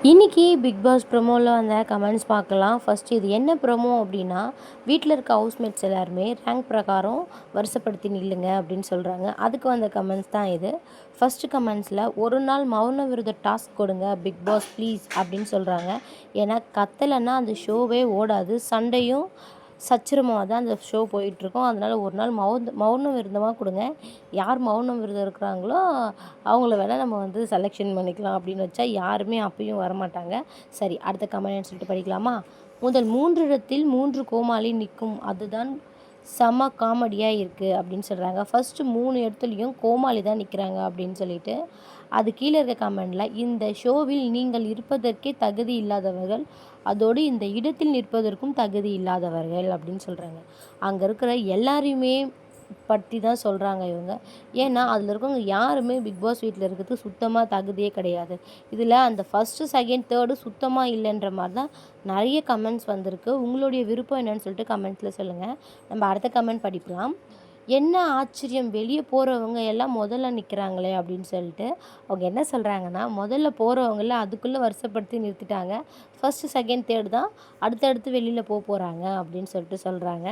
இன்றைக்கி big pass ப்ரொமோவில் வந்த comments பார்க்கலாம். ஃபஸ்ட்டு இது என்ன ப்ரொமோ அப்படின்னா, வீட்டில் இருக்க ஹவுஸ்மேட்ஸ் எல்லாருமே ரேங்க் பிரகாரம் வருஷப்படுத்தி நில்லுங்க அப்படின்னு சொல்கிறாங்க. அதுக்கு வந்த கமெண்ட்ஸ் தான் இது. ஃபஸ்ட்டு கமெண்ட்ஸில் ஒரு நாள் மௌன விரத டாஸ்க் கொடுங்க பிக் பாஸ் ப்ளீஸ் அப்படின்னு சொல்கிறாங்க. ஏன்னா கத்தலைன்னா அந்த ஷோவே ஓடாது, சண்டையும் சச்சரமாக தான் அந்த ஷோ போயிட்டுருக்கோம். அதனால் ஒரு நாள் மௌன விரதமாக கொடுங்க. யார் மௌன விரதம் இருக்கிறாங்களோ அவங்கள வேணால் நம்ம வந்து செலெக்ஷன் பண்ணிக்கலாம் அப்படின்னு வச்சா யாருமே அப்பயும் வரமாட்டாங்க. சரி, அடுத்த கமெண்ட் சொல்லிட்டு படிக்கலாமா? முதல் 3 இடத்தில் 3 கோமாளி நிற்கும், அதுதான் செம காமெடியாக இருக்குது அப்படின்னு சொல்கிறாங்க. ஃபஸ்ட்டு 3 இடத்துலையும் கோமாளி தான் நிற்கிறாங்க அப்படின்னு சொல்லிட்டு அது கீழே இருக்க கமெண்டில், இந்த ஷோவில் நீங்கள் இருப்பதற்கே தகுதி இல்லாதவர்கள், அதோடு இந்த இடத்தில் நிற்பதற்கும் தகுதி இல்லாதவர்கள் அப்படின்னு சொல்கிறாங்க. அங்கே இருக்கிற எல்லாரையுமே பற்றி தான் சொல்கிறாங்க இவங்க. ஏன்னா அதில் இருக்கவங்க யாருமே பிக் பாஸ் வீட்டில் இருக்கிறதுக்கு சுத்தமாக தகுதியே கிடையாது. இதில் அந்த ஃபஸ்ட்டு, செகண்ட், தேர்டு சுத்தமாக இல்லைன்ற மாதிரி தான் நிறைய கமெண்ட்ஸ் வந்திருக்கு. உங்களுடைய விருப்பம் என்னன்னு சொல்லிட்டு கமெண்ட்ஸில் சொல்லுங்கள். நம்ம அடுத்த கமெண்ட் படிக்கலாம். என்ன ஆச்சரியம், வெளியே போகிறவங்க எல்லாம் முதல்ல நிற்கிறாங்களே அப்படின்னு சொல்லிட்டு அவங்க என்ன சொல்கிறாங்கன்னா, முதல்ல போகிறவங்கள அதுக்குள்ளே வருஷப்படுத்தி நிறுத்திட்டாங்க. ஃபஸ்ட்டு, செகண்ட், தேர்டு தான் அடுத்தடுத்து வெளியில் போகிறாங்க அப்படின்னு சொல்லிட்டு சொல்கிறாங்க.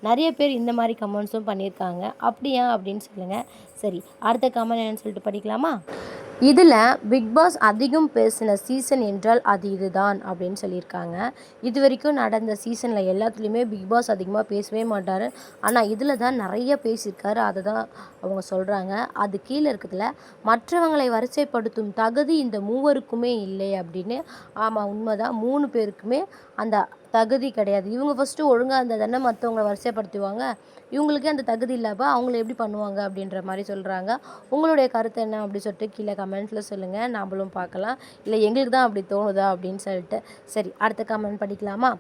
நிறைய பேர் இந்த மாதிரி கமெண்ட்ஸும் பண்ணியிருக்காங்க. அப்படியா அப்படின்னு சொல்லுங்கள். சரி, அடுத்த கமெண்ட் என்னன்னு சொல்லிட்டு படிக்கலாமா? இதில் பிக் பாஸ் அதிகம் பேசின சீசன் என்றால் அது இதுதான் அப்படின்னு சொல்லியிருக்காங்க. இது வரைக்கும் நடந்த சீசனில் எல்லாத்துலேயுமே பிக் பாஸ் அதிகமாக பேசவே மாட்டார். ஆனால் இதில் தான் நிறைய பேசியிருக்காரு. அதை தான் அவங்க சொல்கிறாங்க. அது கீழே இருக்கிறதுல மற்றவங்களை வரிசைப்படுத்தும் தகுதி இந்த மூவருக்குமே இல்லை அப்படின்னு. ஆமாம், உண்மைதான். 3 பேருக்குமே அந்த தகுதி கிடையாது. இவங்க ஃபஸ்ட்டு ஒழுங்காக இருந்தால் தானே மற்றவங்கள வரிசைப்படுத்துவாங்க. இவங்களுக்கே அந்த தகுதி இல்லாமல் அவங்கள எப்படி பண்ணுவாங்க அப்படின்ற மாதிரி சொல்கிறாங்க. உங்களுடைய கருத்து என்ன அப்படி சொல்லிட்டு கீழே கமெண்ட்ஸில் சொல்லுங்கள். நாமளும் பார்க்கலாம். இல்லை எங்களுக்கு தான் அப்படி தோணுதா அப்படின்னு சொல்லிட்டு. சரி, அடுத்த கமெண்ட் படிக்கலாமா?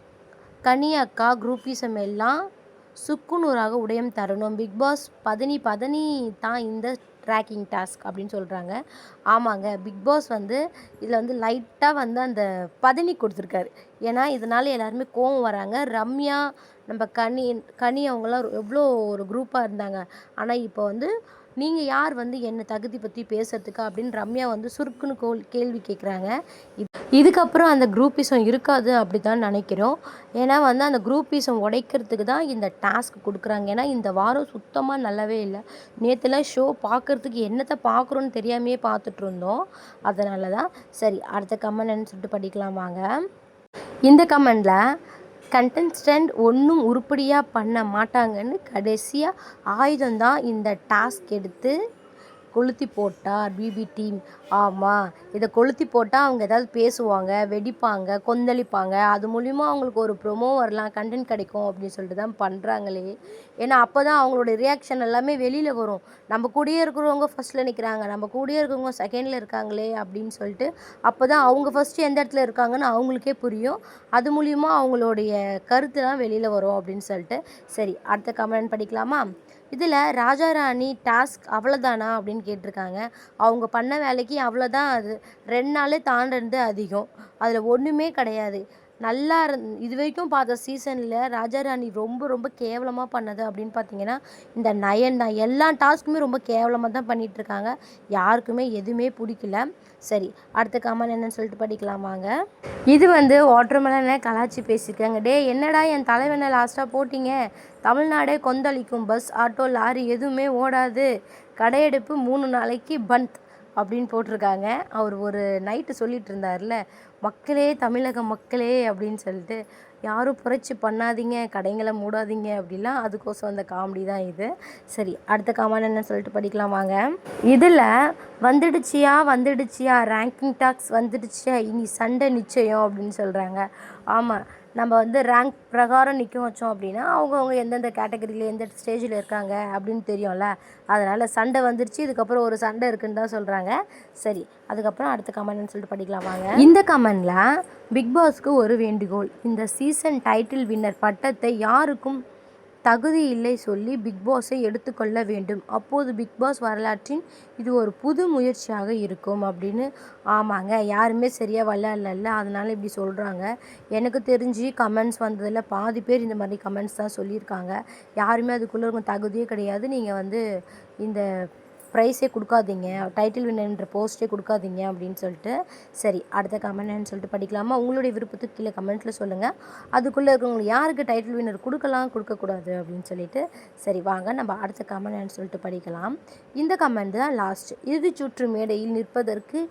கனி அக்கா குரூப்பிசம் எல்லாம் சுக்குநூறாக உடையம் தரணும். பிக் பாஸ் பதனி தான் இந்த ட்ராக்கிங் டாஸ்க் அப்படின்னு சொல்கிறாங்க. ஆமாங்க, பிக் பாஸ் வந்து இதில் வந்து லைட்டாக வந்து அந்த பதனி கொடுத்துருக்காரு. ஏன்னா இதனால் எல்லாருமே கோவம் வராங்க. ரம்யா, நம்ம கனி அவங்களாம் எவ்வளோ ஒரு குரூப்பாக இருந்தாங்க. ஆனால் இப்போ வந்து நீங்கள் யார் வந்து என்னை தகுதி பற்றி பேசுறதுக்கு அப்படின்னு ரம்யா வந்து சுருக்குன்னு கேள்வி கேட்குறாங்க. இதுக்கப்புறம் அந்த குரூப்பிசம் இருக்காது அப்படி தான் நினைக்கிறோம். ஏன்னா வந்து அந்த குரூப்பிசம் உடைக்கிறதுக்கு தான் இந்த டாஸ்க் கொடுக்குறாங்க. ஏன்னா இந்த வாரம் சுத்தமாக நல்லாவே இல்லை. நேற்றுலாம் ஷோ பார்க்குறதுக்கு என்னத்தை பார்க்குறோன்னு தெரியாமையே பார்த்துட்ருந்தோம். அதனால தான். சரி, அடுத்த கமெண்ட் சொல்லிட்டு படிக்கலாம் வாங்க. இந்த கமெண்டில் கண்டெஸ்டன்ட் ஒன்றும் உருப்படியாக பண்ண மாட்டாங்கன்னு கடைசியாக ஆயுதம்தான் இந்த டாஸ்க் எடுத்து கொளுத்தி போட்டார் பிபி டீம். ஆமாம், இதை கொளுத்தி போட்டால் அவங்க ஏதாவது பேசுவாங்க, வெடிப்பாங்க, கொந்தளிப்பாங்க. அது மூலிமா அவங்களுக்கு ஒரு ப்ரொமோ வரலாம், கண்டென்ட் கிடைக்கும் அப்படின்னு சொல்லிட்டு தான் பண்ணுறாங்களே. ஏன்னா அப்போ தான் அவங்களோட ரியாக்ஷன் எல்லாமே வெளியில் வரும். நம்ம கூடயே இருக்கிறவங்க ஃபஸ்ட்டில் நிற்கிறாங்க, நம்ம கூடயே இருக்கிறவங்க செகண்டில் இருக்காங்களே அப்படின்னு சொல்லிட்டு அப்போ தான் அவங்க ஃபஸ்ட்டு எந்த இடத்துல இருக்காங்கன்னு அவங்களுக்கே புரியும். அது மூலிமா அவங்களுடைய கருத்துலாம் வெளியில் வரும் அப்படின்னு சொல்லிட்டு. சரி, அடுத்த கமெண்ட் படிக்கலாமா? இதில் ராஜா ராணி டாஸ்க் அவ்வளோதானா அப்படின்னு கேட்டிருக்காங்க. அவங்க பண்ண வேலைக்கு அவ்வளோதான். அது 2 நாளே தாண்டது அதிகம். அதில் ஒன்றுமே கிடையாது. நல்லா இது வரைக்கும் பார்த்த சீசனில் ராஜா ராணி ரொம்ப ரொம்ப கேவலமாக பண்ணது அப்படின்னு பார்த்தீங்கன்னா இந்த நயன் தான். எல்லா டாஸ்க்குமே ரொம்ப கேவலமாக தான் பண்ணிகிட்ருக்காங்க. யாருக்குமே எதுவுமே பிடிக்கல. சரி, அடுத்த கமெண்ட் என்னன்னு சொல்லிட்டு படிக்கலாம் வாங்க. இது வந்து வாட்டர்மெலனை கலாச்சி பேசியிருக்காங்க. டே, என்னடா என் தலைவனை லாஸ்ட்டாக போட்டிங்க, தமிழ்நாடே கொந்தளிக்கும், பஸ், ஆட்டோ, லாரி எதுவுமே ஓடாது, கடையெடுப்பு 3 நாளைக்கு பந்த் அப்படின்னு போட்டிருக்காங்க. அவர் ஒரு நைட்டு சொல்லிட்டு இருந்தார்ல, மக்களே, தமிழக மக்களே அப்படின்னு சொல்லிட்டு, யாரும் புரட்சி பண்ணாதீங்க, கடைங்களை மூடாதீங்க அப்படிலாம். அதுக்கோசம் அந்த காமெடி தான் இது. சரி, அடுத்த கமெண்ட் என்னன்னு சொல்லிட்டு படிக்கலாம் வாங்க. இதில் வந்துடுச்சியா ரேங்கிங் டாக்ஸ் வந்துடுச்சியா, இனி சண்டை நிச்சயம் அப்படின்னு சொல்கிறாங்க. ஆமாம், நம்ம வந்து ரேங்க் பிரகாரம் நிற்க வச்சோம் அப்படின்னா அவங்கவுங்க எந்தெந்த கேட்டகரியில் எந்த ஸ்டேஜில் இருக்காங்க அப்படின்னு தெரியும்ல. அதனால் சண்டை வந்துருச்சு, இதுக்கப்புறம் ஒரு சண்டை இருக்குன்னு தான் சொல்கிறாங்க. சரி, அதுக்கப்புறம் அடுத்த கமெண்ட்னு சொல்லிட்டு படிக்கலாம் வாங்க. இந்த கமெண்டில் பிக் பாஸ்க்கு ஒரு வேண்டுகோள், இந்த சீசன் டைட்டில் வின்னர் பட்டத்தை யாருக்கும் தகுதி இல்லை சொல்லி பிக் பாஸை எடுத்துக்கொள்ள வேண்டும். அப்போது பிக் பாஸ் வரலாற்றின் இது ஒரு புது முயற்சியாக இருக்கும் அப்படின்னு. ஆமாங்க, யாருமே சரியாக விளையாடல, அதனால இப்படி சொல்கிறாங்க. எனக்கு தெரிஞ்சு கமெண்ட்ஸ் வந்ததில் பாதி பேர் இந்த மாதிரி கமெண்ட்ஸ் தான் சொல்லியிருக்காங்க. யாருமே அதுக்குள்ளே தகுதியே கிடையாது. நீங்கள் வந்து இந்த ப்ரைஸே கொடுக்காதீங்க, டைட்டில் வின்னர்ன்ற போஸ்ட்டே கொடுக்காதீங்க அப்படின்னு சொல்லிட்டு. சரி, அடுத்த கமெண்ட்னு சொல்லிட்டு படிக்கலாமா? உங்களுடைய விருப்பத்துக்கு கீழே கமெண்ட்டில் சொல்லுங்கள். அதுக்குள்ளே இருக்கவங்களுக்கு யாருக்கு டைட்டில் வின்னர் கொடுக்கலாம், கொடுக்கக்கூடாது அப்படின்னு சொல்லிட்டு. சரி வாங்க நம்ம அடுத்த கமெண்ட்னு சொல்லிட்டு படிக்கலாம். இந்த கமெண்ட் தான் லாஸ்ட். இறுதிச் சுற்று மேடையில் நிற்பதற்கு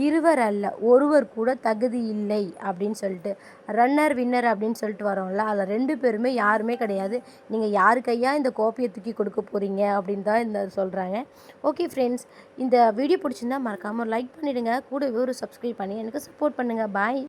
இருவர் அல்ல ஒருவர் கூட தகுதி இல்லை அப்படின்னு சொல்லிட்டு. ரன்னர் வின்னர் அப்படின்னு சொல்லிட்டு வரோம்ல, அதில் 2 பேருமே யாருமே கிடையாது. நீங்கள் யாரு கையா இந்த கோப்பையை தூக்கி கொடுக்க போகிறீங்க அப்படின்னு தான் இந்த சொல்கிறாங்க. ஓகே ஃப்ரெண்ட்ஸ், இந்த வீடியோ பிடிச்சிருந்தா மறக்காமல் லைக் பண்ணிவிடுங்க. கூடவே ஒரு சப்ஸ்கிரைப் பண்ணி எனக்கு சப்போர்ட் பண்ணுங்கள். பாய்.